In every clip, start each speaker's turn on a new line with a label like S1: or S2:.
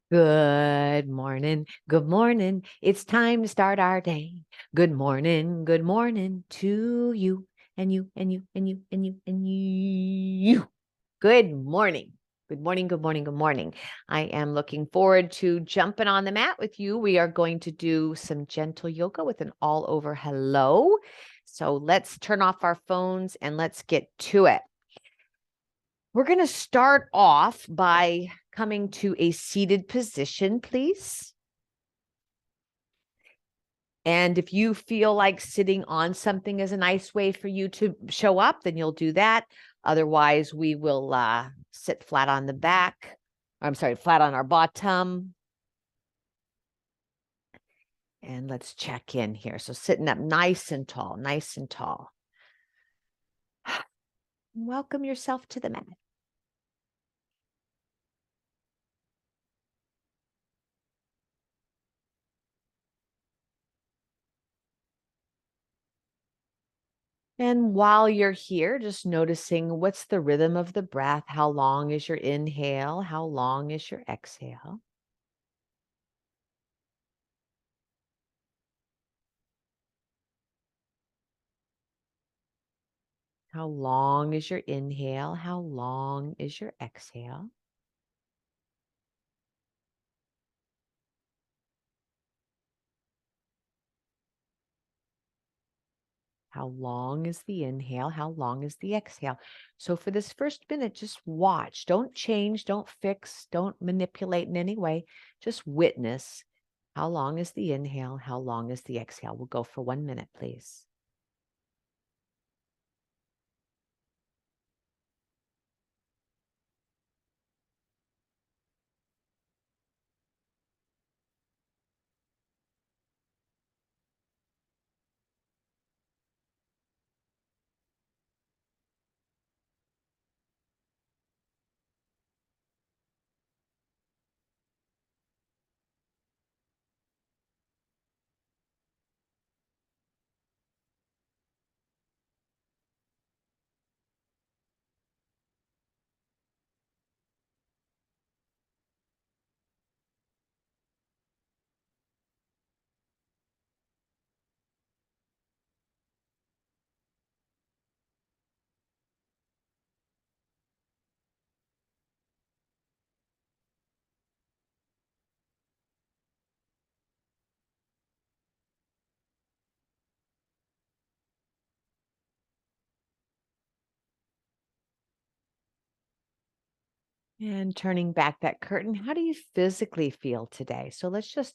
S1: Good morning. Good morning. It's time to start our day. Good morning. Good morning to you and you and you and you and you and you. Good morning. Good morning. Good morning. Good morning. I am looking forward to jumping on the mat with you. We are going to do some gentle yoga with an all over hello. So let's turn off our phones and let's get to it. We're going to start off by coming to a seated position, please. And if you feel like sitting on something is a nice way for you to show up, then you'll do that. Otherwise, we will sit flat on the back. I'm sorry, flat on our bottom. And let's check in here. So sitting up nice and tall, nice and tall. Welcome yourself to the mat. And while you're here, just noticing what's the rhythm of the breath. How long is your inhale? How long is your exhale? How long is your inhale? How long is your exhale? How long is the inhale? How long is the exhale? So for this first minute, just watch. Don't change, don't fix, don't manipulate in any way. Just witness. How long is the inhale? How long is the exhale? We'll go for 1 minute, please. And turning back that curtain, how do you physically feel today? So let's just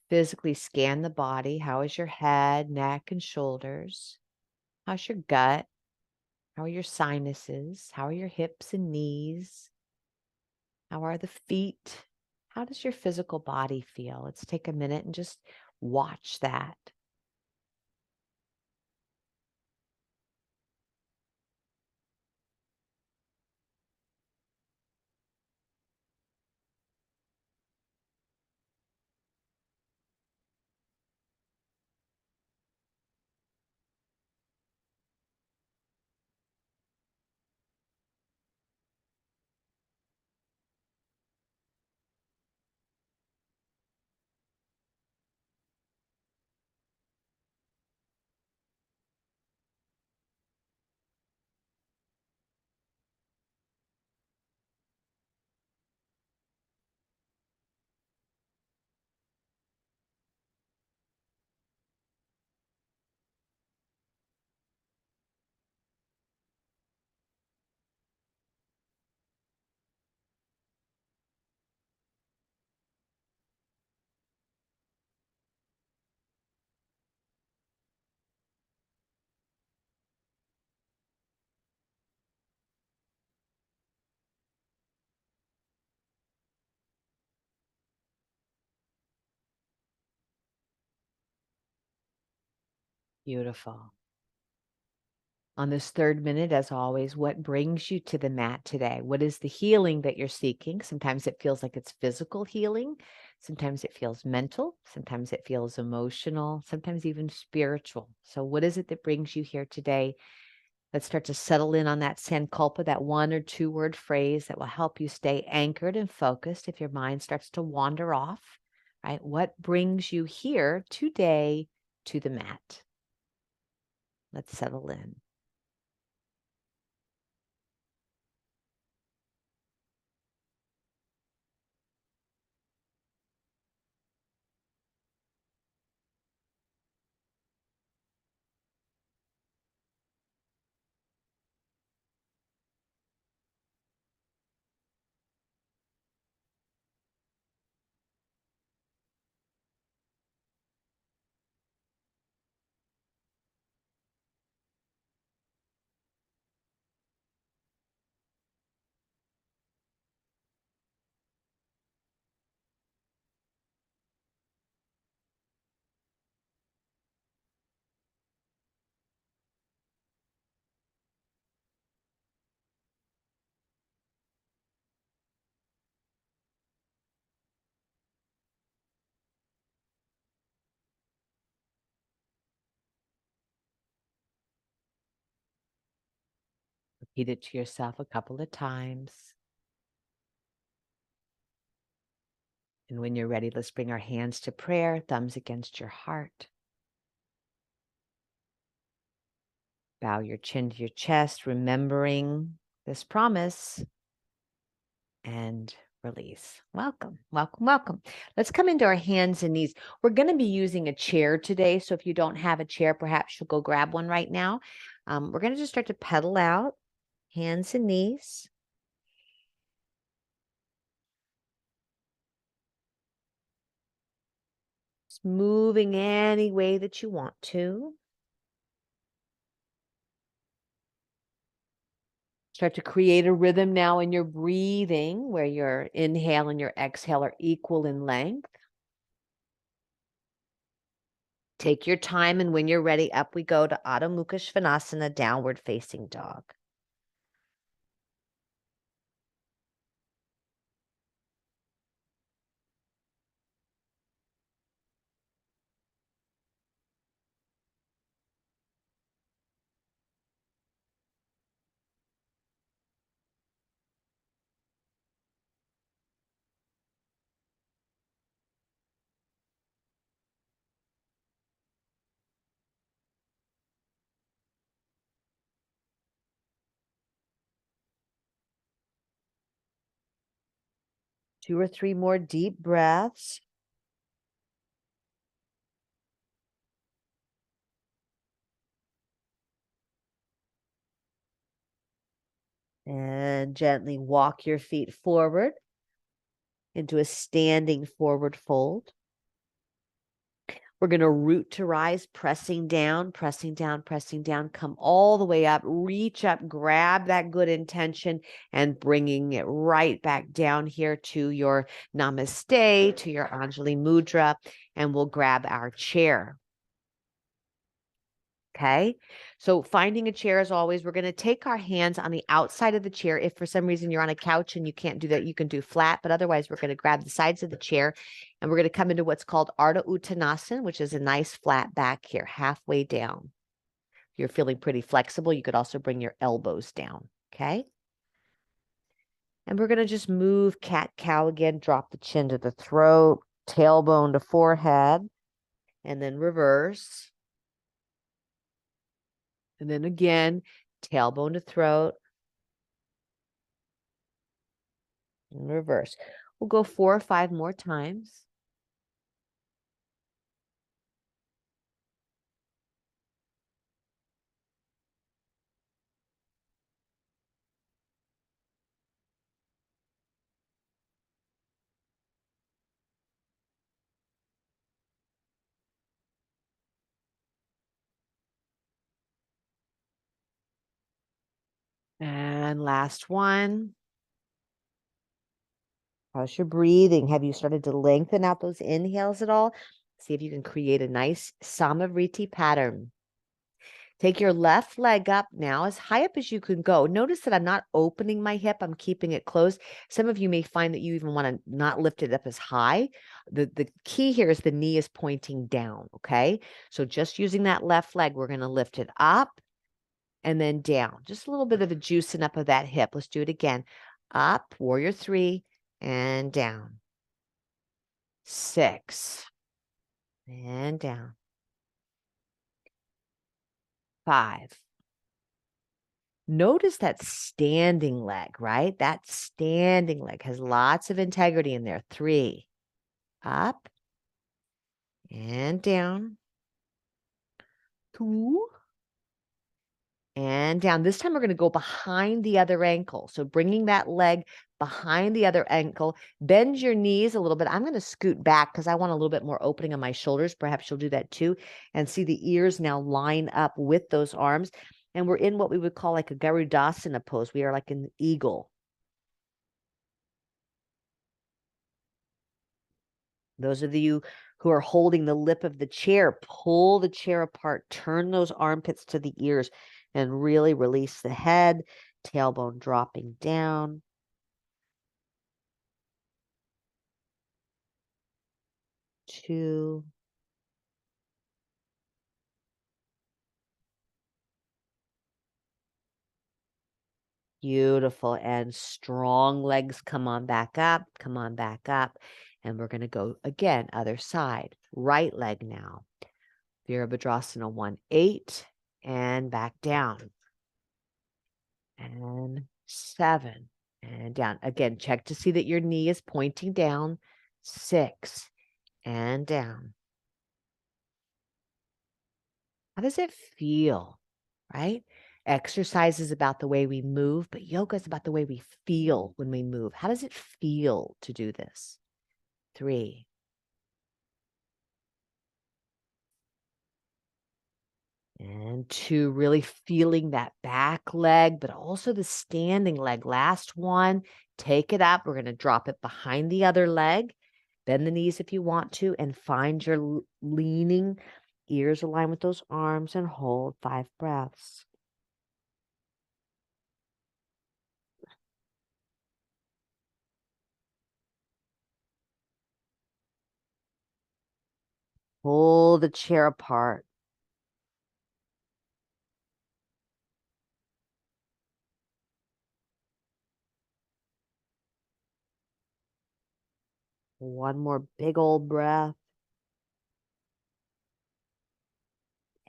S1: physically scan the body. How is your head, neck, and shoulders? How's your gut? How are your sinuses? How are your hips and knees? How are the feet? How does your physical body feel? Let's take a minute and just watch that. Beautiful. On this third minute, as always, what brings you to the mat today? What is the healing that you're seeking? Sometimes it feels like it's physical healing. Sometimes it feels mental. Sometimes it feels emotional. Sometimes even spiritual. So, what is it that brings you here today? Let's start to settle in on that Sankalpa, that 1 or 2 word phrase that will help you stay anchored and focused if your mind starts to wander off, right? What brings you here today to the mat? Let's settle in. Repeat it to yourself a couple of times. And when you're ready, let's bring our hands to prayer, thumbs against your heart. Bow your chin to your chest, remembering this promise, and release. Welcome, welcome, welcome. Let's come into our hands and knees. We're going to be using a chair today. So if you don't have a chair, perhaps you'll go grab one right now. We're going to just start to pedal out, hands and knees. Just moving any way that you want to. Start to create a rhythm now in your breathing where your inhale and your exhale are equal in length. Take your time, and when you're ready, up we go to Adho Mukha Svanasana, downward facing dog. Two or three more deep breaths. And gently walk your feet forward into a standing forward fold. We're going to root to rise, pressing down, pressing down, pressing down, come all the way up, reach up, grab that good intention, and bringing it right back down here to your namaste, to your Anjali Mudra, and we'll grab our chair. Okay, so finding a chair as always, we're going to take our hands on the outside of the chair. If for some reason you're on a couch and you can't do that, you can do flat, but otherwise we're going to grab the sides of the chair and we're going to come into what's called Ardha Uttanasana, which is a nice flat back here, halfway down. If you're feeling pretty flexible, you could also bring your elbows down, okay? And we're going to just move cat-cow again, drop the chin to the throat, tailbone to forehead, and then reverse. And then again, tailbone to throat, and reverse. We'll go 4 or 5 more times. And last one. How's your breathing? Have you started to lengthen out those inhales at all? See if you can create a nice Samavriti pattern. Take your left leg up now as high up as you can go. Notice that I'm not opening my hip. I'm keeping it closed. Some of you may find that you even want to not lift it up as high. The key here is the knee is pointing down, okay? So just using that left leg, we're going to lift it up and then down. Just a little bit of a juicing up of that hip. Let's do it again. Up, warrior 3, and down. 6, and down. 5. Notice that standing leg, right? That standing leg has lots of integrity in there. 3, up, and down. 2, and down. This time we're going to go behind the other ankle. So bringing that leg behind the other ankle, bend your knees a little bit. I'm going to scoot back because I want a little bit more opening on my shoulders. Perhaps you'll do that too. And see the ears now line up with those arms. And we're in what we would call like a Garudasana pose. We are like an eagle. Those of you who are holding the lip of the chair, pull the chair apart, turn those armpits to the ears, and really release the head, tailbone dropping down. 2, beautiful, and strong legs. Come on back up, come on back up. And we're going to go again, other side, right leg now. Virabhadrasana 1, 8, and back down. And 7, and down. Again, check to see that your knee is pointing down. 6, and down. How does it feel, right? Exercise is about the way we move, but yoga is about the way we feel when we move. How does it feel to do this? 3, and 2, really feeling that back leg, but also the standing leg. Last one, take it up. We're going to drop it behind the other leg. Bend the knees if you want to, and find your leaning. Ears align with those arms, and hold 5 breaths. Pull the chair apart. One more big old breath.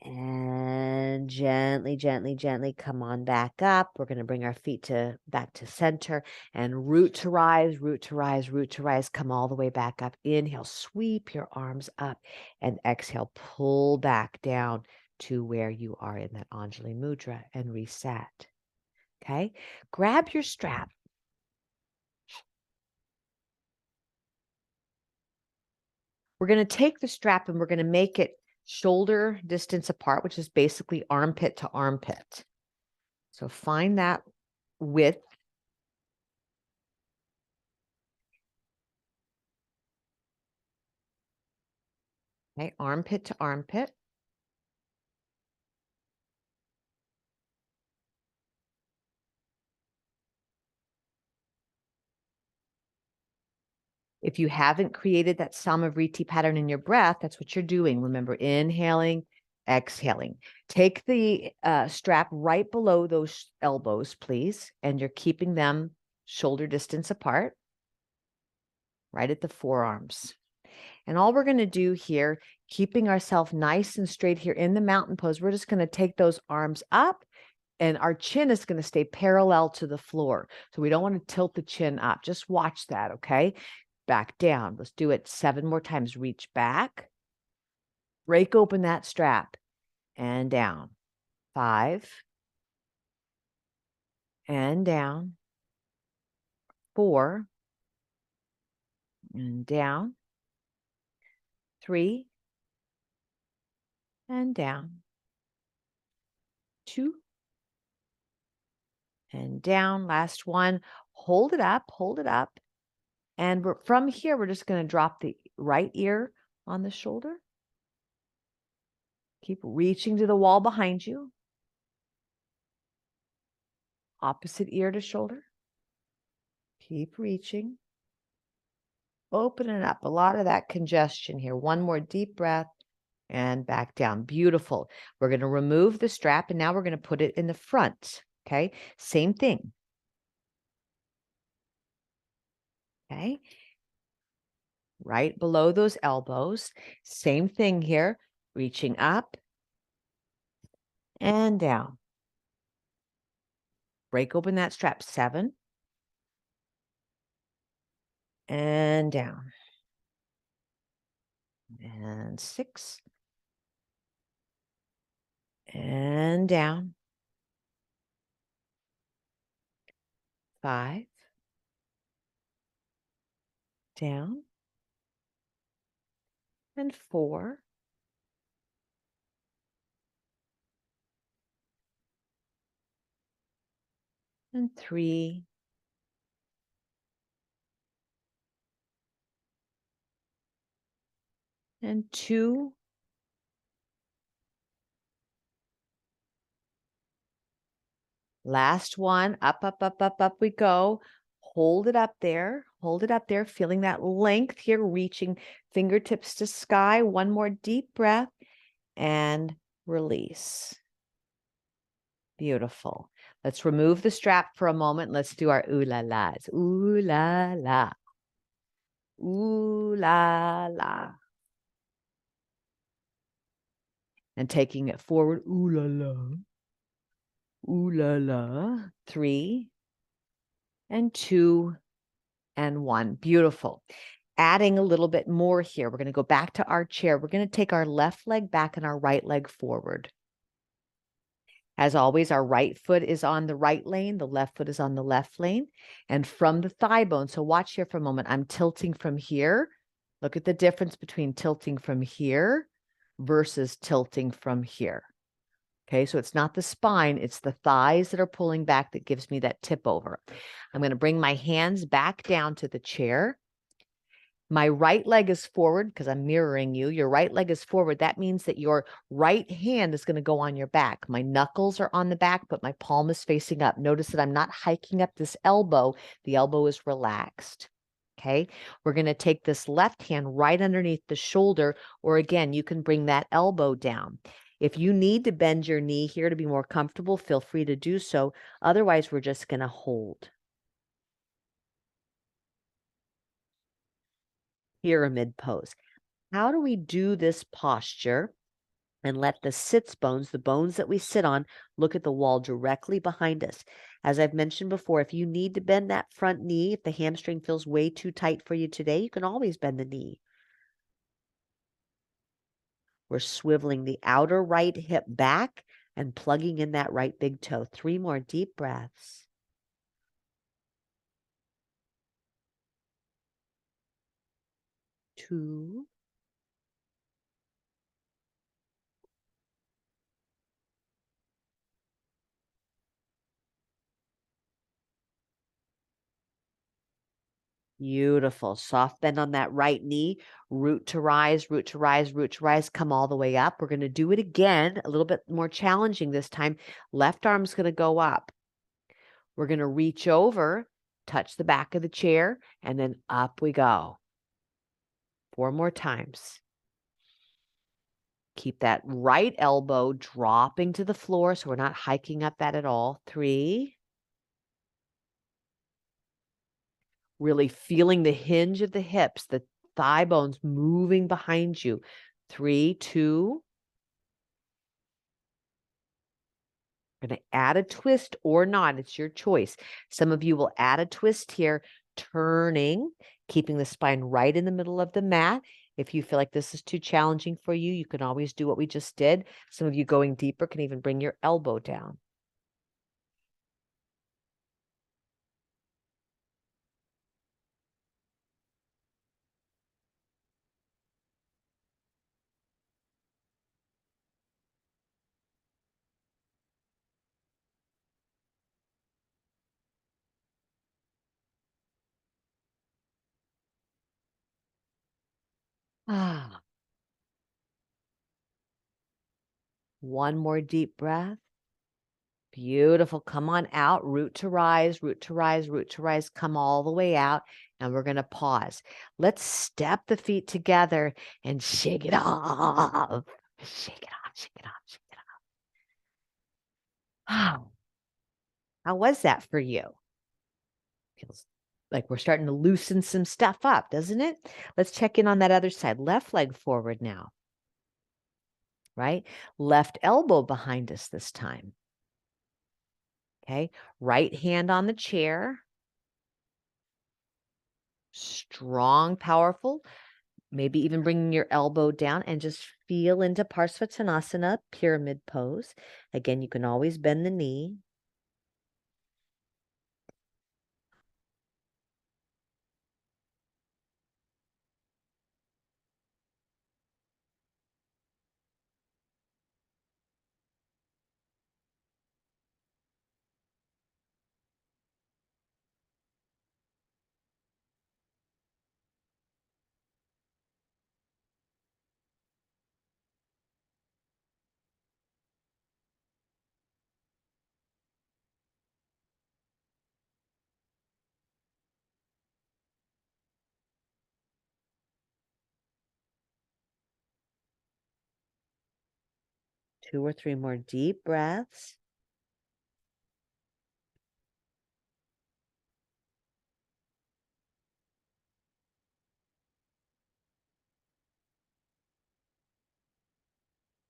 S1: And gently, gently, gently come on back up. We're going to bring our feet back to center, and root to rise, root to rise, root to rise. Come all the way back up. Inhale, sweep your arms up, and exhale, pull back down to where you are in that Anjali Mudra, and reset. Okay, grab your strap. We're going to take the strap and we're going to make it shoulder distance apart, which is basically armpit to armpit. So find that width. Okay, armpit to armpit. If you haven't created that Samavriti pattern in your breath, that's what you're doing. Remember, inhaling, exhaling. Take the strap right below those elbows, please, and you're keeping them shoulder distance apart, right at the forearms. And all we're going to do here, keeping ourselves nice and straight here in the mountain pose, we're just going to take those arms up, and our chin is going to stay parallel to the floor. So we don't want to tilt the chin up. Just watch that, okay? Back down. Let's do it 7 more times. Reach back. Break open that strap. And down. 5. And down. 4. And down. 3. And down. 2. And down. Last one. Hold it up. Hold it up. And from here, we're just going to drop the right ear on the shoulder. Keep reaching to the wall behind you. Opposite ear to shoulder. Keep reaching. Open it up. A lot of that congestion here. One more deep breath. and back down. Beautiful. We're going to remove the strap and now we're going to put it in the front. Okay. Same thing. Okay. Right below those elbows. Same thing here. Reaching up and down. Break open that strap. 7 and down. And 6 and down. 5 down. And 4 and 3 and 2 last one. Up, up, up, up, up we go. Hold it up there. Hold it up there. Feeling that length here, reaching fingertips to sky. One more deep breath and release. Beautiful. Let's remove the strap for a moment. Let's do our ooh la la's. Ooh la la. Ooh la la. And taking it forward. Ooh la la. Ooh la la. 3 and 2 and 1. Beautiful. Adding a little bit more here. We're going to go back to our chair. We're going to take our left leg back and our right leg forward. As always, our right foot is on the right lane. The left foot is on the left lane. And from the thigh bone, so watch here for a moment. I'm tilting from here. Look at the difference between tilting from here versus tilting from here. Okay, so it's not the spine, it's the thighs that are pulling back that gives me that tip over. I'm going to bring my hands back down to the chair. My right leg is forward because I'm mirroring you. Your right leg is forward. That means that your right hand is going to go on your back. My knuckles are on the back, but my palm is facing up. Notice that I'm not hiking up this elbow. The elbow is relaxed. Okay, we're going to take this left hand right underneath the shoulder, or again, you can bring that elbow down. If you need to bend your knee here to be more comfortable, feel free to do so. Otherwise, we're just going to hold. Pyramid pose. How do we do this posture and let the sits bones, the bones that we sit on, look at the wall directly behind us? As I've mentioned before, if you need to bend that front knee, if the hamstring feels way too tight for you today, you can always bend the knee. We're swiveling the outer right hip back and plugging in that right big toe. 3 more deep breaths. 2. Beautiful. Soft bend on that right knee. Root to rise, root to rise, root to rise. Come all the way up. We're going to do it again, a little bit more challenging this time. Left arm's going to go up. We're going to reach over, touch the back of the chair, and then up we go. 4 more times. Keep that right elbow dropping to the floor so we're not hiking up that at all. 3. Really feeling the hinge of the hips, the thigh bones moving behind you. 3, 2. We're going to add a twist or not. It's your choice. Some of you will add a twist here, turning, keeping the spine right in the middle of the mat. If you feel like this is too challenging for you, you can always do what we just did. Some of you going deeper can even bring your elbow down. Ah. One more deep breath. Beautiful. Come on out. Root to rise, root to rise, root to rise. Come all the way out. And we're going to pause. Let's step the feet together and shake it off. Shake it off, shake it off, shake it off. How was that for you? Feels like we're starting to loosen some stuff up, doesn't it? Let's check in on that other side. Left leg forward now, right? Left elbow behind us this time. Okay. Right hand on the chair. Strong, powerful. Maybe even bringing your elbow down and just feel into Parsvottanasana, pyramid pose. Again, you can always bend the knee. Two or three more deep breaths.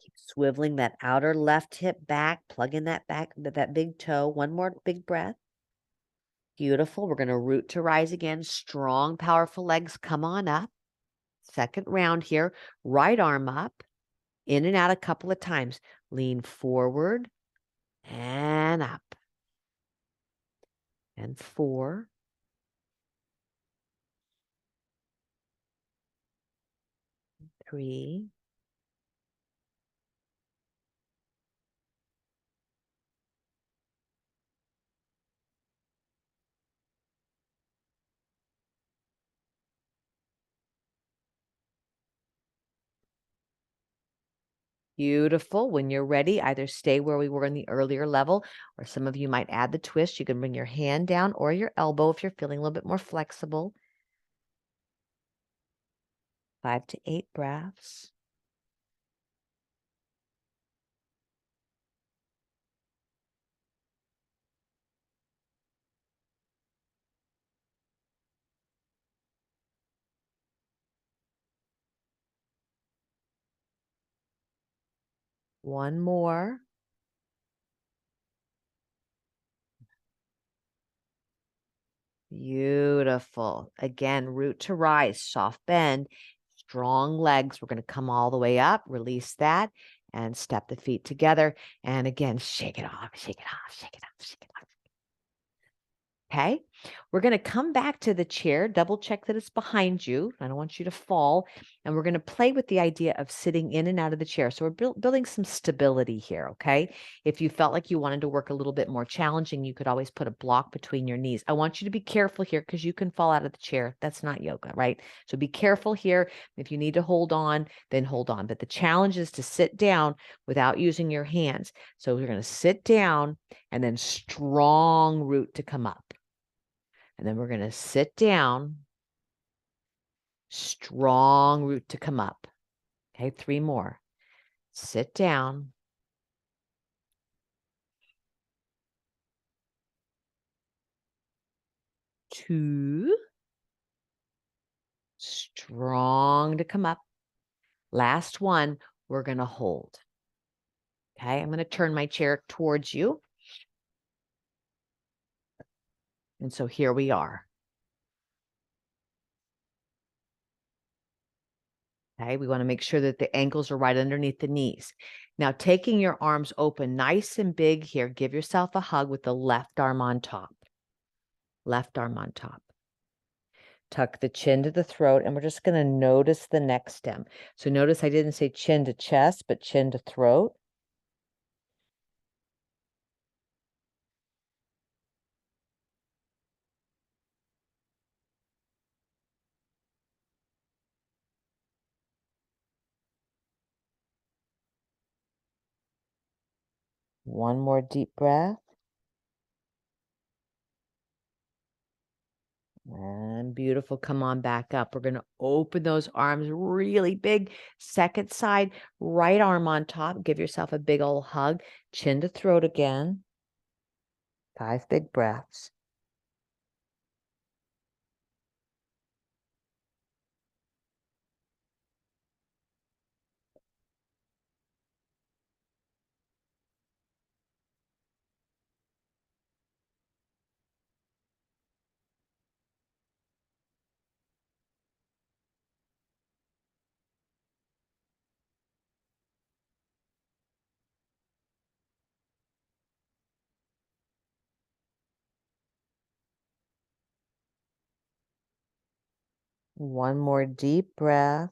S1: Keep swiveling that outer left hip back, plug in that that big toe. One more big breath. Beautiful. We're going to root to rise again. Strong, powerful legs. Come on up. Second round here. Right arm up, in and out a couple of times. Lean forward and up. And 4, 3, beautiful. When you're ready, either stay where we were in the earlier level, or some of you might add the twist. You can bring your hand down or your elbow if you're feeling a little bit more flexible. 5 to 8 breaths. One more. Beautiful. Again, root to rise, soft bend, strong legs. We're going to come all the way up, release that, and step the feet together. And again, shake it off, shake it off, shake it off, shake it off. Okay, we're going to come back to the chair, double check that it's behind you. I don't want you to fall. And we're going to play with the idea of sitting in and out of the chair. So we're building some stability here. Okay, if you felt like you wanted to work a little bit more challenging, you could always put a block between your knees. I want you to be careful here because you can fall out of the chair. That's not yoga, right? So be careful here. If you need to hold on, then hold on. But the challenge is to sit down without using your hands. So we're going to sit down and then strong root to come up. And then we're going to sit down, strong root to come up. Okay, 3 more. Sit down. Two. Strong to come up. Last one, we're going to hold. Okay, I'm going to turn my chair towards you. And so here we are. Okay, we want to make sure that the ankles are right underneath the knees. Now, taking your arms open nice and big here, give yourself a hug with the left arm on top. Left arm on top. Tuck the chin to the throat, and we're just going to notice the neck stem. So notice I didn't say chin to chest, but chin to throat. One more deep breath. And beautiful. Come on back up. We're going to open those arms really big. Second side, right arm on top. Give yourself a big old hug. Chin to throat again. 5 big breaths. One more deep breath.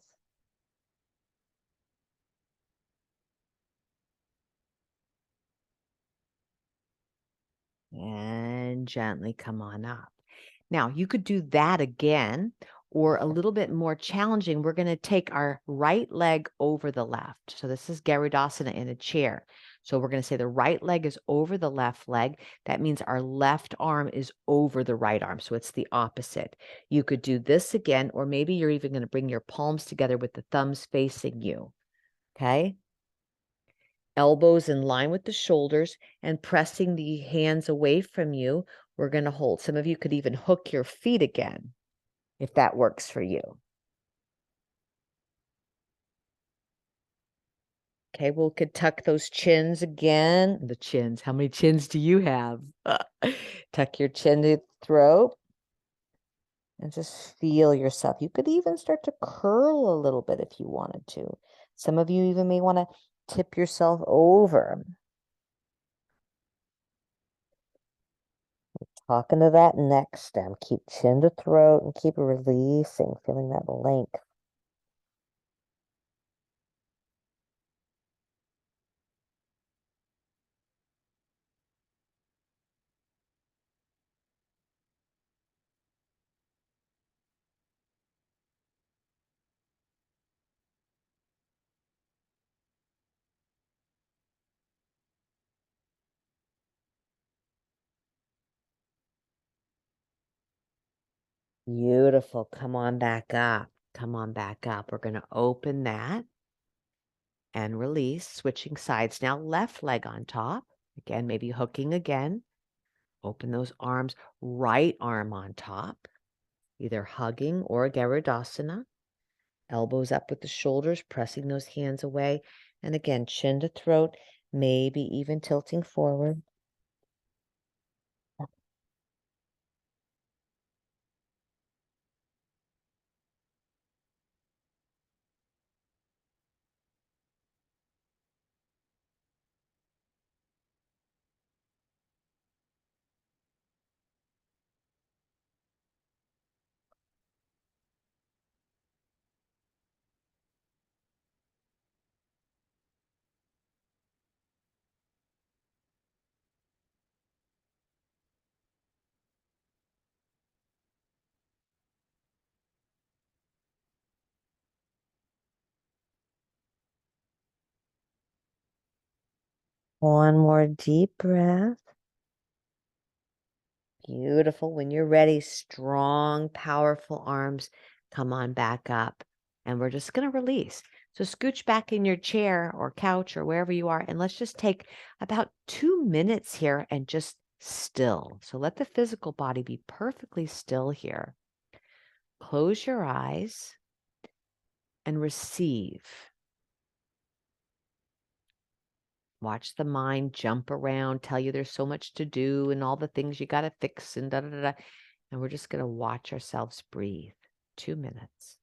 S1: And gently come on up. Now, you could do that again, or a little bit more challenging. We're going to take our right leg over the left. So this is Garudasana in a chair. So we're going to say the right leg is over the left leg. That means our left arm is over the right arm. So it's the opposite. You could do this again, or maybe you're even going to bring your palms together with the thumbs facing you. Okay? Elbows in line with the shoulders and pressing the hands away from you. We're going to hold. Some of you could even hook your feet again, if that works for you. Okay, we could tuck those chins again. The chins. How many chins do you have? Tuck your chin to the throat and just feel yourself. You could even start to curl a little bit if you wanted to. Some of you even may want to tip yourself over. Talking to that neck stem. Keep chin to throat and keep releasing, feeling that length. Beautiful. Come on back up. Come on back up. We're going to open that and release, switching sides. Now, left leg on top. Again, maybe hooking again. Open those arms. Right arm on top, either hugging or Garudasana. Elbows up with the shoulders, pressing those hands away. And again, chin to throat, maybe even tilting forward. One more deep breath. Beautiful. When you're ready, strong, powerful arms, come on back up. And we're just going to release. So scooch back in your chair or couch or wherever you are. And let's just take about 2 minutes here and just still. So let the physical body be perfectly still here. Close your eyes and receive. Watch the mind jump around, tell you there's so much to do and all the things you got to fix and da da da da. And we're just going to watch ourselves breathe. 2 minutes.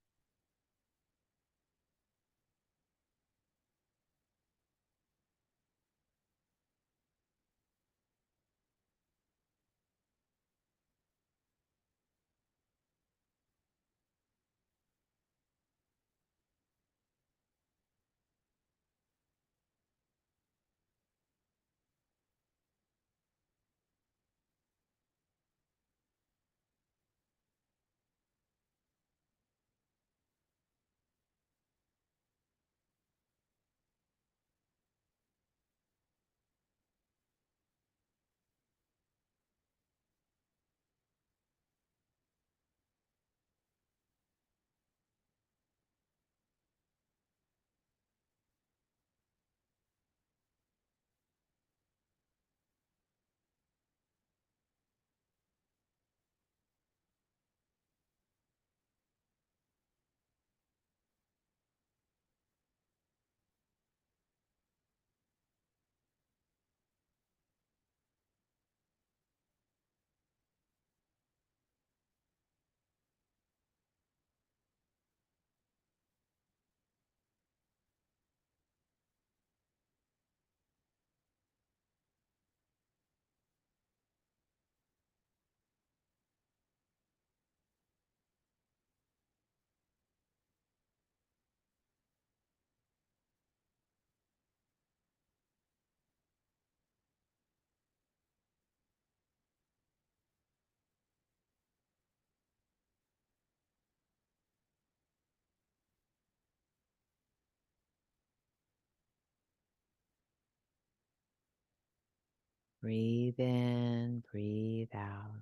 S1: Breathe in, breathe out.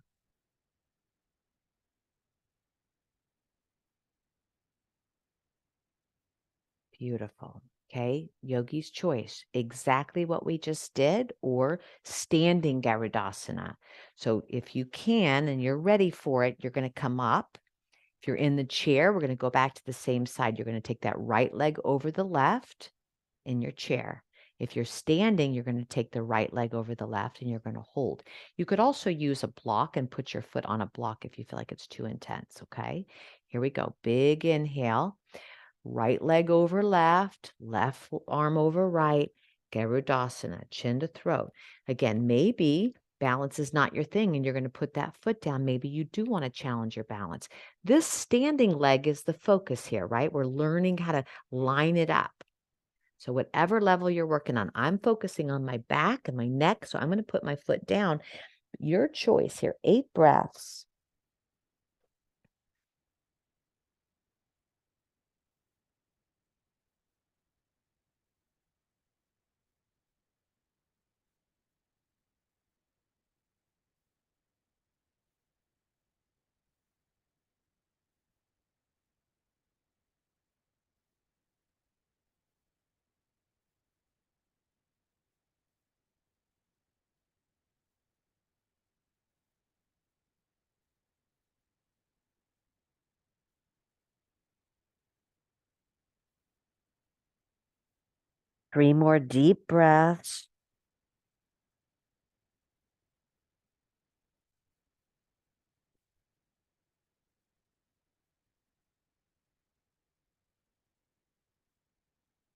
S1: Beautiful. Okay, yogi's choice, exactly what we just did, or standing Garudasana. So if you can and you're ready for it, you're going to come up. If you're in the chair, we're going to go back to the same side. You're going to take that right leg over the left in your chair. If you're standing, you're going to take the right leg over the left and you're going to hold. You could also use a block and put your foot on a block if you feel like it's too intense. Okay, here we go. Big inhale. Right leg over left, left arm over right, Garudasana, chin to throat. Again, maybe balance is not your thing and you're going to put that foot down. Maybe you do want to challenge your balance. This standing leg is the focus here, right? We're learning how to line it up. So whatever level you're working on, I'm focusing on my back and my neck. So I'm going to put my foot down. Your choice here. 8 breaths. Three more deep breaths.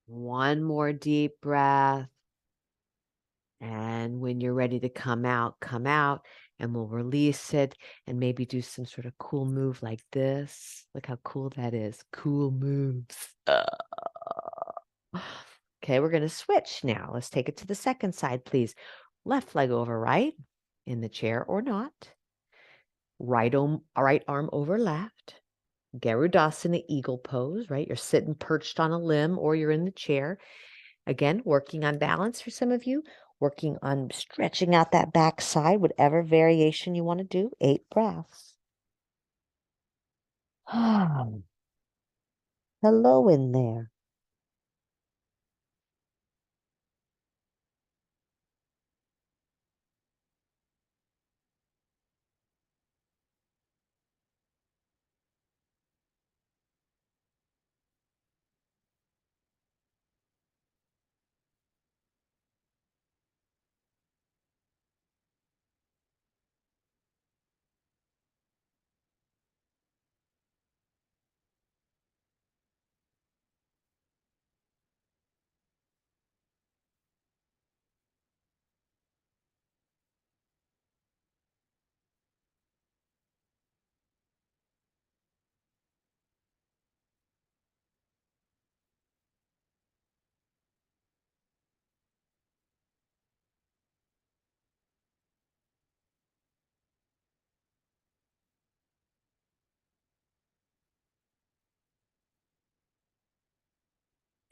S1: One more deep breath. And when you're ready to come out, and we'll release it and maybe do some sort of cool move like this. Look how cool that is. Cool moves. Okay, we're going to switch now. Let's take it to the second side, please. Left leg over right in the chair or not. Right arm over left. Garudasana, eagle pose, right? You're sitting perched on a limb or you're in the chair. Again, working on balance for some of you, working on stretching out that back side, whatever variation you want to do. 8 breaths. Hello in there.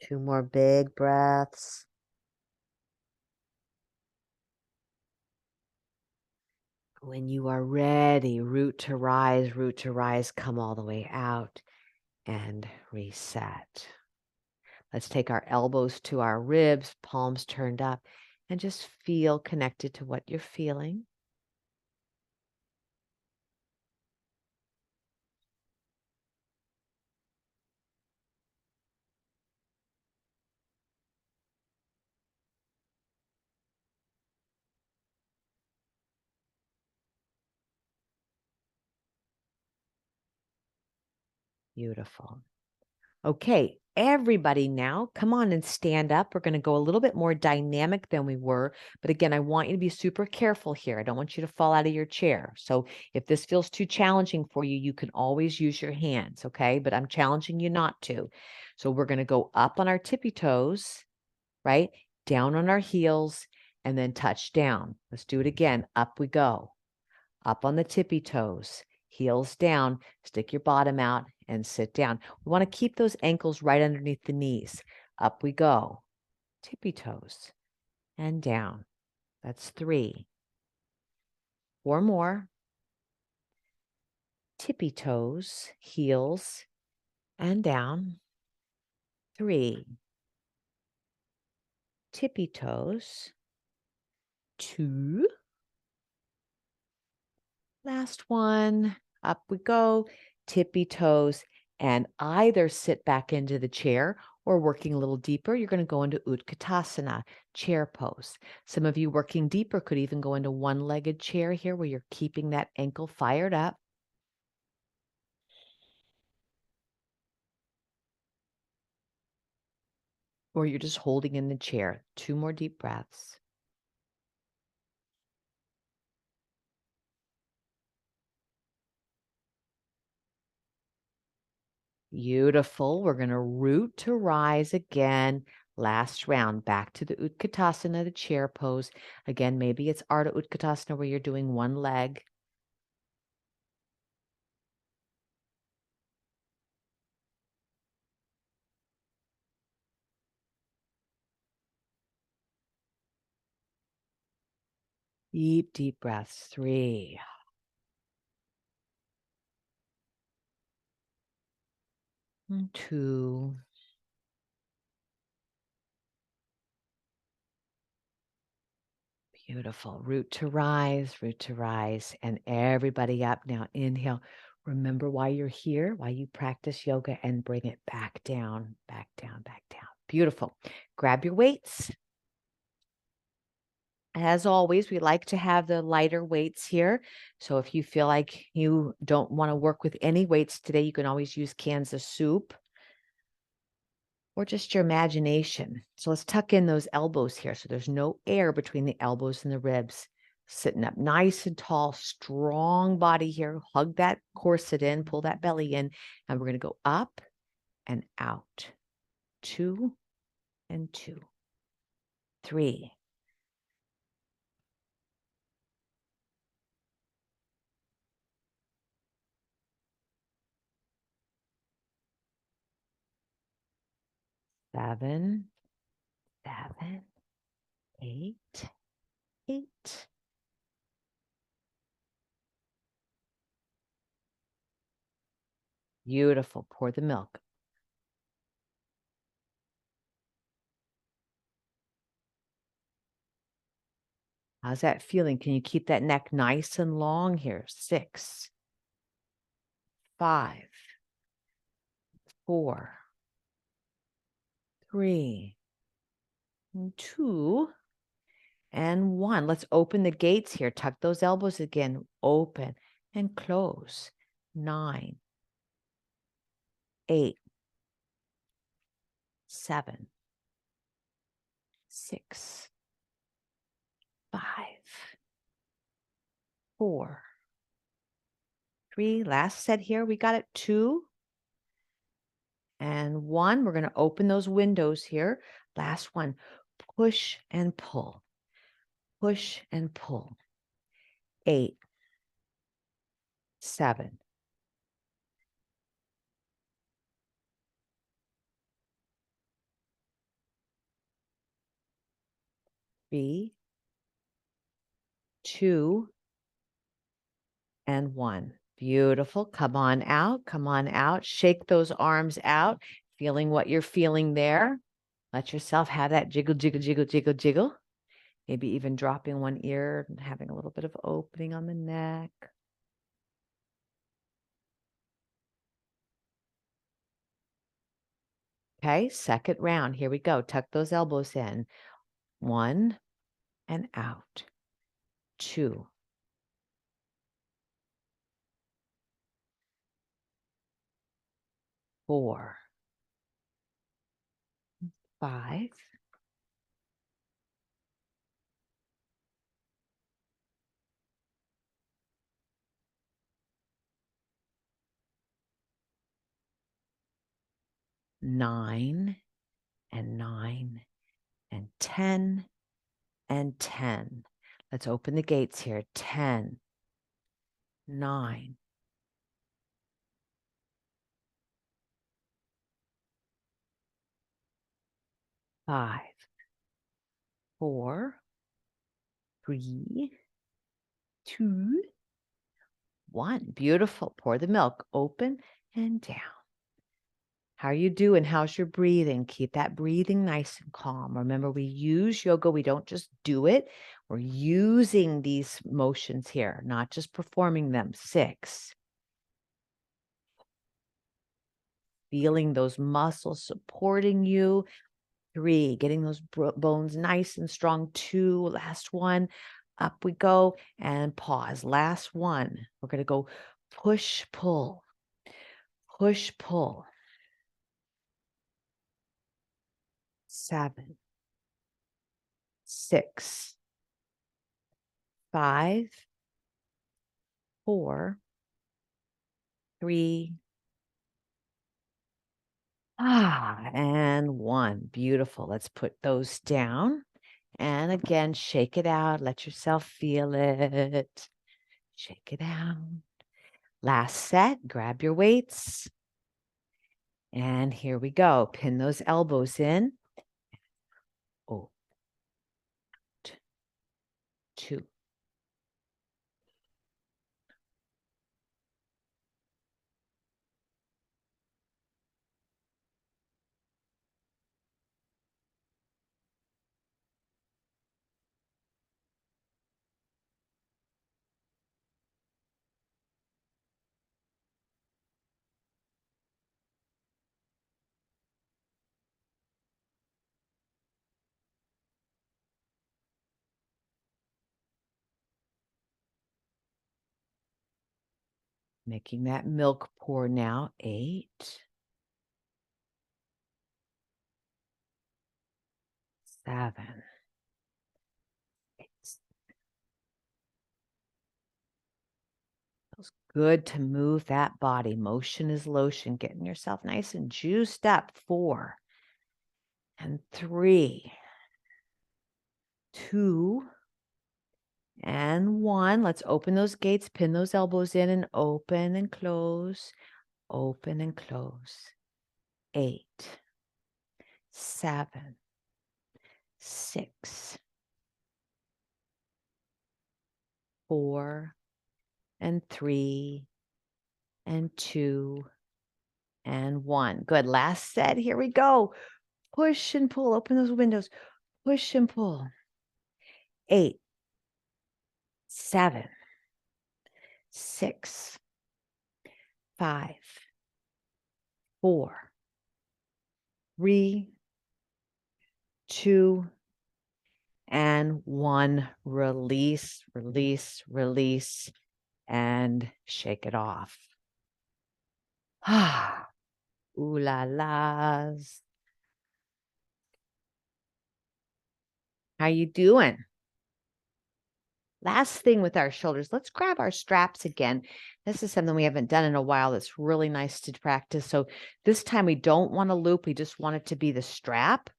S1: Two more big breaths. When you are ready, root to rise, come all the way out and reset. Let's take our elbows to our ribs, palms turned up, and just feel connected to what you're feeling. Beautiful. Okay, everybody now, come on and stand up. We're going to go a little bit more dynamic than we were. But again, I want you to be super careful here. I don't want you to fall out of your chair. So if this feels too challenging for you, you can always use your hands, okay? But I'm challenging you not to. So we're going to go up on our tippy toes, right? Down on our heels, and then touch down. Let's do it again. Up we go. Up on the tippy toes, heels down, stick your bottom out and sit down. We want to keep those ankles right underneath the knees. Up we go, tippy toes and down. That's 3. 4 more. Tippy toes, heels, and down. 3. Tippy toes. 2. Last one. Up we go. Tippy toes. And either sit back into the chair or working a little deeper, you're going to go into Utkatasana, chair pose. Some of you working deeper could even go into one-legged chair here where you're keeping that ankle fired up. Or you're just holding in the chair. 2 more deep breaths. Beautiful. We're going to root to rise again. Last round, back to the Utkatasana, the chair pose. Again, maybe it's Ardha Utkatasana where you're doing one leg. Deep, deep breaths. 3. 2. Beautiful. Root to rise, and everybody up. Now inhale. Remember why you're here, why you practice yoga, and bring it back down, back down, back down. Beautiful. Grab your weights. As always, we like to have the lighter weights here. So if you feel like you don't want to work with any weights today, you can always use cans of soup or just your imagination. So let's tuck in those elbows here so there's no air between the elbows and the ribs. Sitting up nice and tall, strong body here. Hug that corset in, pull that belly in, and we're going to go up and out. 2 and 2. 3. 7, 7, 8, 8. Beautiful. Pour the milk. How's that feeling? Can you keep that neck nice and long here? 6, 5, 4, 3, 2, and 1. Let's open the gates here. Tuck those elbows again. Open and close. 9, 8, 7, 6, 5, 4, 3. Last set here. We got it. 2 and 1. We're going to open those windows here. Last one. Push and pull. Push and pull. 8, 7, 3, 2, and 1. Beautiful. Come on out. Come on out. Shake those arms out, feeling what you're feeling there. Let yourself have that jiggle, jiggle, jiggle, jiggle, jiggle. Maybe even dropping one ear and having a little bit of opening on the neck. Okay, second round. Here we go. Tuck those elbows in. 1 and out. 2, 4, 5, 9, and 9, and 10, and 10. Let's open the gates here. 10, 9, 5, 4, 3, 2, 1. Beautiful. Pour the milk open and down. How are you doing? How's your breathing? Keep that breathing nice and calm. Remember, we use yoga. We don't just do it. We're using these motions here, not just performing them. 6. Feeling those muscles supporting you. 3, getting those bones nice and strong. 2, last one. Up we go and pause. Last one. We're going to go push, pull, push, pull. 7, 6, 5, 4, 3, and 1. Beautiful. Let's put those down. And again, shake it out. Let yourself feel it. Shake it out. Last set. Grab your weights. And here we go. Pin those elbows in. Oh, 2. Making that milk pour now. 8, 7, 6. Feels good to move that body. Motion is lotion. Getting yourself nice and juiced up. 4 and 3, 2 and 1. Let's open those gates, pin those elbows in and open and close, open and close. 8, 7, 6, 4 and 3 and 2 and 1. Good. Last set. Here we go. Push and pull. Open those windows. Push and pull. 8, 7, 6, 5, 4, 3, 2, and 1. Release, release, release, and shake it off. Ah, ooh la las. How you doing? Last thing with our shoulders, let's grab our straps again. This is something we haven't done in a while that's really nice to practice. So this time we don't want to loop. We just want it to be the strap.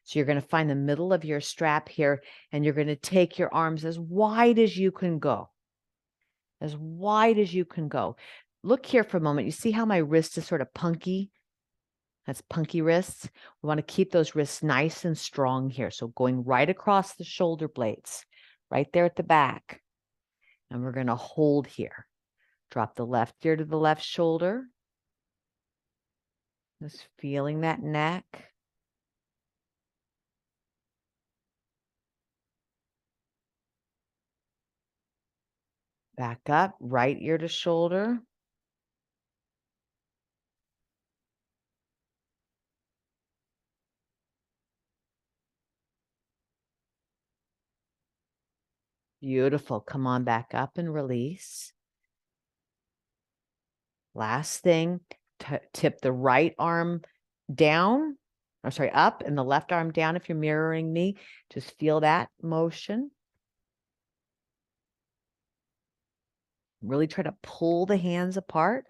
S1: So you're going to find the middle of your strap here, and you're going to take your arms as wide as you can go. As wide as you can go. Look here for a moment. You see how my wrist is sort of punky? That's punky wrists. We want to keep those wrists nice and strong here. So going right across the shoulder blades, right there at the back. And we're going to hold here. Drop the left ear to the left shoulder. Just feeling that neck. Back up, right ear to shoulder. Beautiful. Come on back up and release. Last thing, tip the right arm down, or sorry, up, and the left arm down if you're mirroring me. Just feel that motion. Really try to pull the hands apart.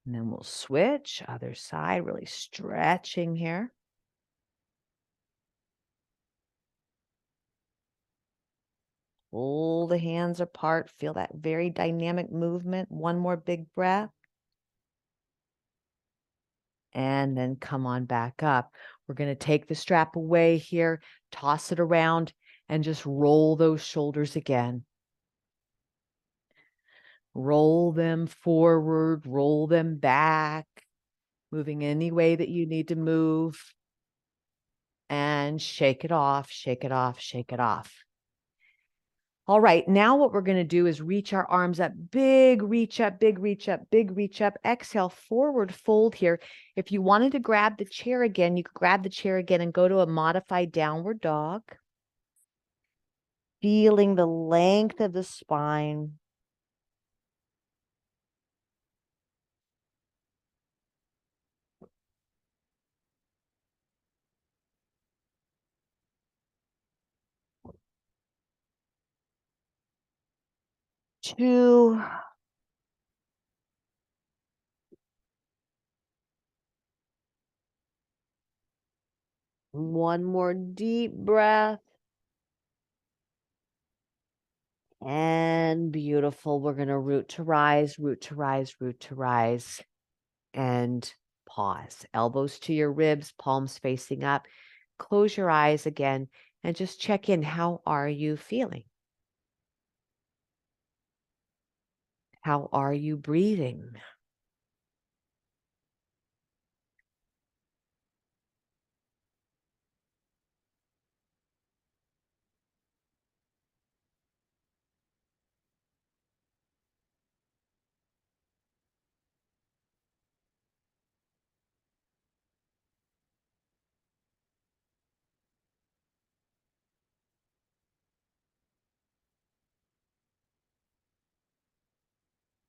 S1: And then we'll switch, other side, really stretching here. Pull the hands apart. Feel that very dynamic movement. One more big breath. and then come on back up. We're going to take the strap away here, toss it around, and just roll those shoulders again. Roll them forward, roll them back, moving any way that you need to move, and shake it off, shake it off, shake it off. All right, now what we're going to do is reach our arms up, big reach up, big reach up, big reach up. Exhale, forward fold here. If you wanted to grab the chair again, you could grab the chair again and go to a modified downward dog. Feeling the length of the spine. Two. One more deep breath. And beautiful. We're going to root to rise, root to rise, root to rise. And pause. Elbows to your ribs, palms facing up. Close your eyes again and just check in. How are you feeling? How are you breathing?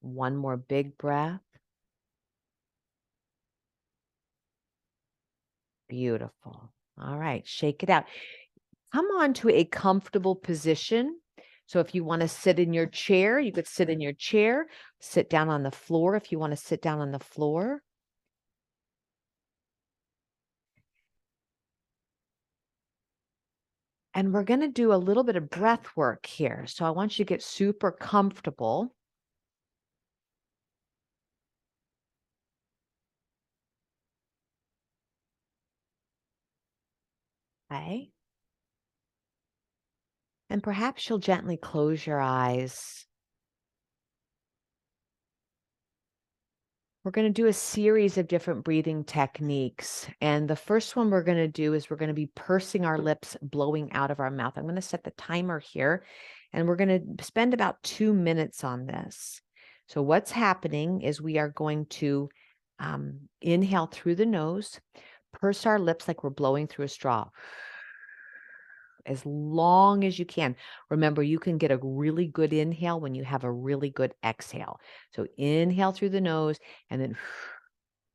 S1: One more big breath. Beautiful. All right, shake it out. Come on to a comfortable position. So if you want to sit in your chair, you could sit in your chair, sit down on the floor if you want to sit down on the floor. And we're going to do a little bit of breath work here. So I want you to get super comfortable. Okay. And perhaps you'll gently close your eyes. We're going to do a series of different breathing techniques. And the first one we're going to do is we're going to be pursing our lips, blowing out of our mouth. I'm going to set the timer here, and we're going to spend about 2 minutes on this. So what's happening is we are going to inhale through the nose, purse our lips like we're blowing through a straw as long as you can. Remember, you can get a really good inhale when you have a really good exhale. So inhale through the nose and then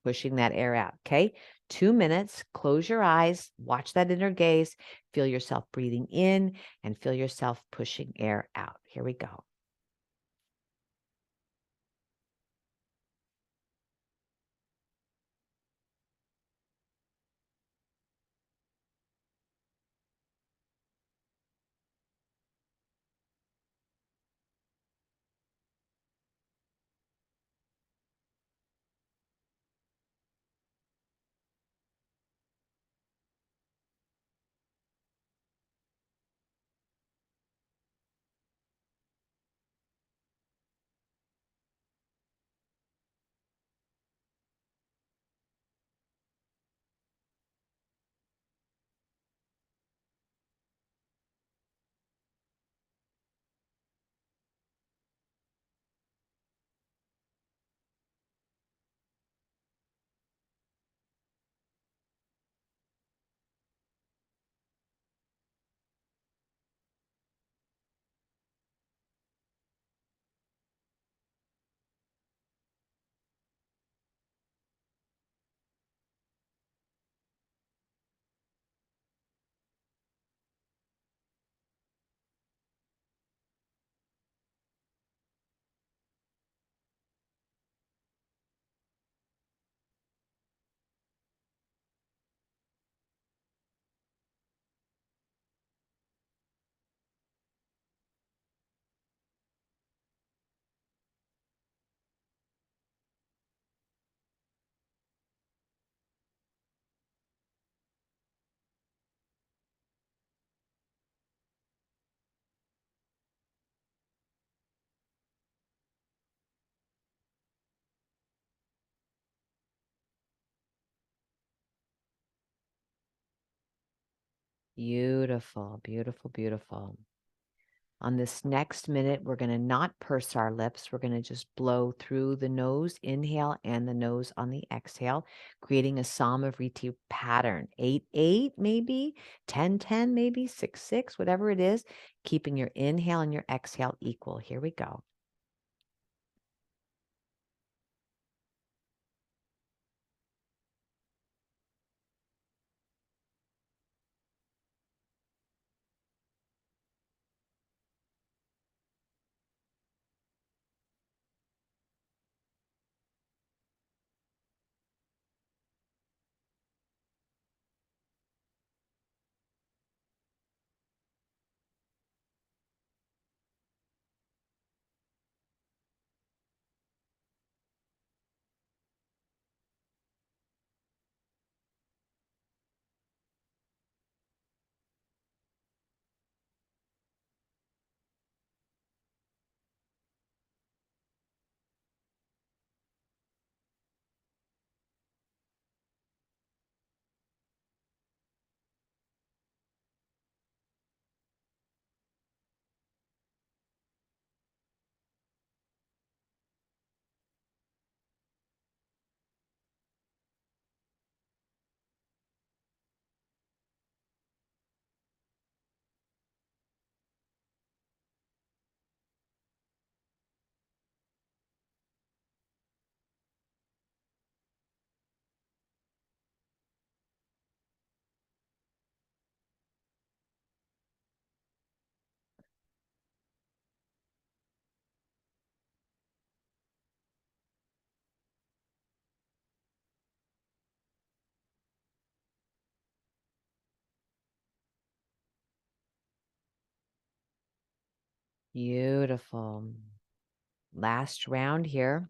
S1: pushing that air out. Okay. 2 minutes. Close your eyes. Watch that inner gaze. Feel yourself breathing in and feel yourself pushing air out. Here we go. Beautiful, beautiful, beautiful. On this next minute, we're going to not purse our lips. We're going to just blow through the nose, inhale, and the nose on the exhale, creating a Samavritti pattern. 8-8, maybe 10-10, maybe 6-6, whatever it is, keeping your inhale and your exhale equal. Here we go. Beautiful. Last round here.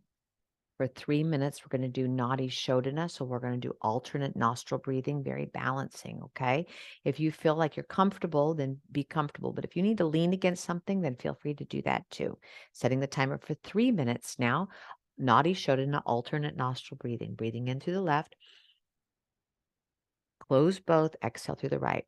S1: For 3 minutes, we're going to do Nadi Shodhana. So we're going to do alternate nostril breathing, very balancing. Okay. If you feel like you're comfortable, then be comfortable. But if you need to lean against something, then feel free to do that too. Setting the timer for 3 minutes now. Nadi Shodhana, alternate nostril breathing. Breathing in through the left. Close both. Exhale through the right.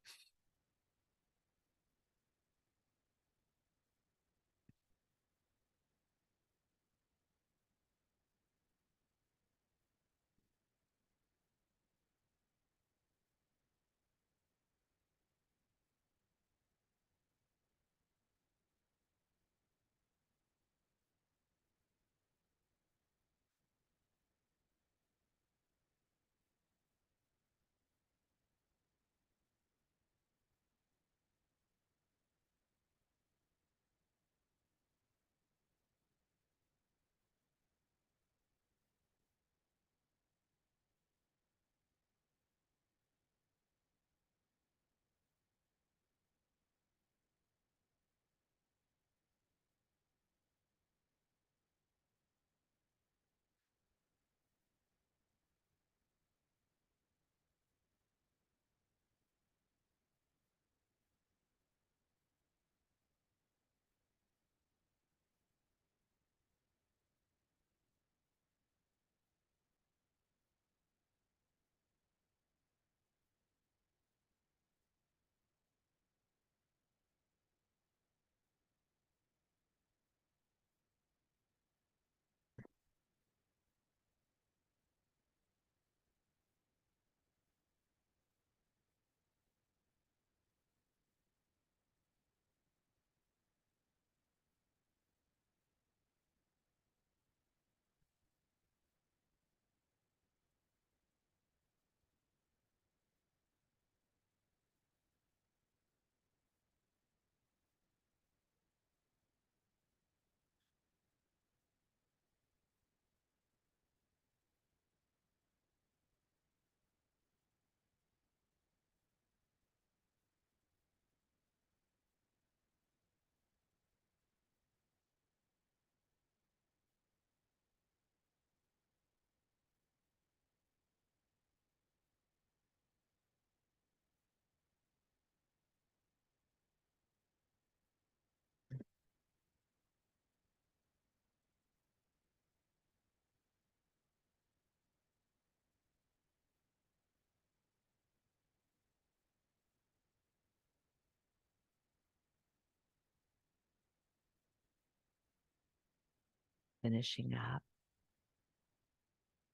S1: Finishing up.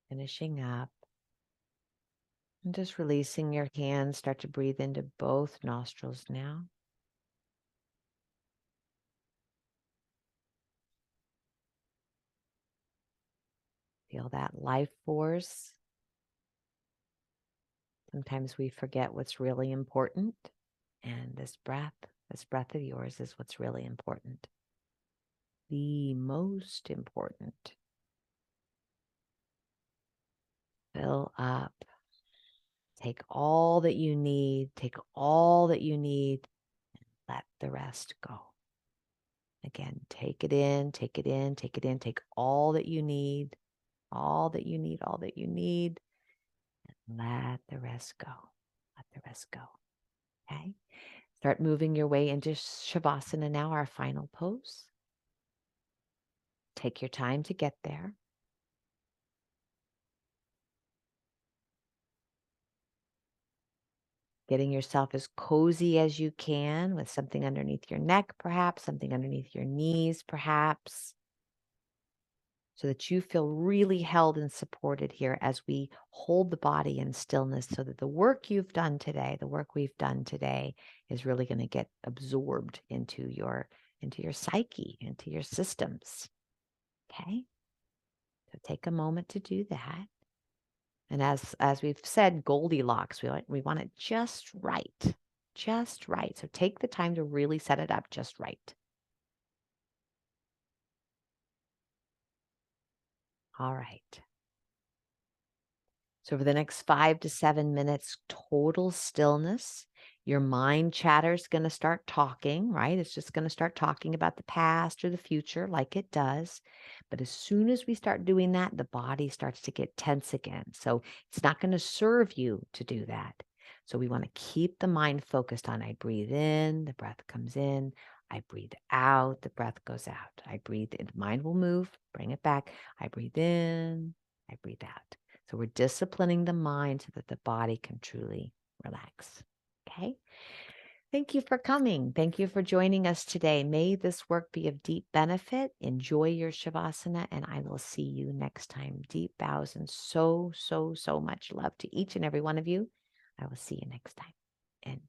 S1: Finishing up. And just releasing your hands. Start to breathe into both nostrils now. Feel that life force. Sometimes we forget what's really important. And this breath of yours is what's really important. The most important. Fill up. Take all that you need. Take all that you need. And let the rest go. Again, take it in, take it in, take it in. Take all that you need. All that you need, all that you need. And let the rest go. Let the rest go. Okay? Start moving your way into Shavasana now, our final pose. Take your time to get there. Getting yourself as cozy as you can with something underneath your neck, perhaps, something underneath your knees, perhaps, so that you feel really held and supported here as we hold the body in stillness, so that the work you've done today, the work we've done today, is really going to get absorbed into your psyche, into your systems. Okay? So take a moment to do that. And as we've said, Goldilocks, we want it just right. Just right. So take the time to really set it up just right. All right. So for the next 5 to 7 minutes, total stillness. Your mind chatter is going to start talking, right? It's just going to start talking about the past or the future like it does. But as soon as we start doing that, the body starts to get tense again. So it's not going to serve you to do that. So we want to keep the mind focused on I breathe in, the breath comes in. I breathe out, the breath goes out. I breathe in, the mind will move, bring it back. I breathe in, I breathe out. So we're disciplining the mind so that the body can truly relax. Okay. Thank you for coming. Thank you for joining us today. May this work be of deep benefit. Enjoy your Shavasana, and I will see you next time. Deep bows and so, so, so much love to each and every one of you. I will see you next time. And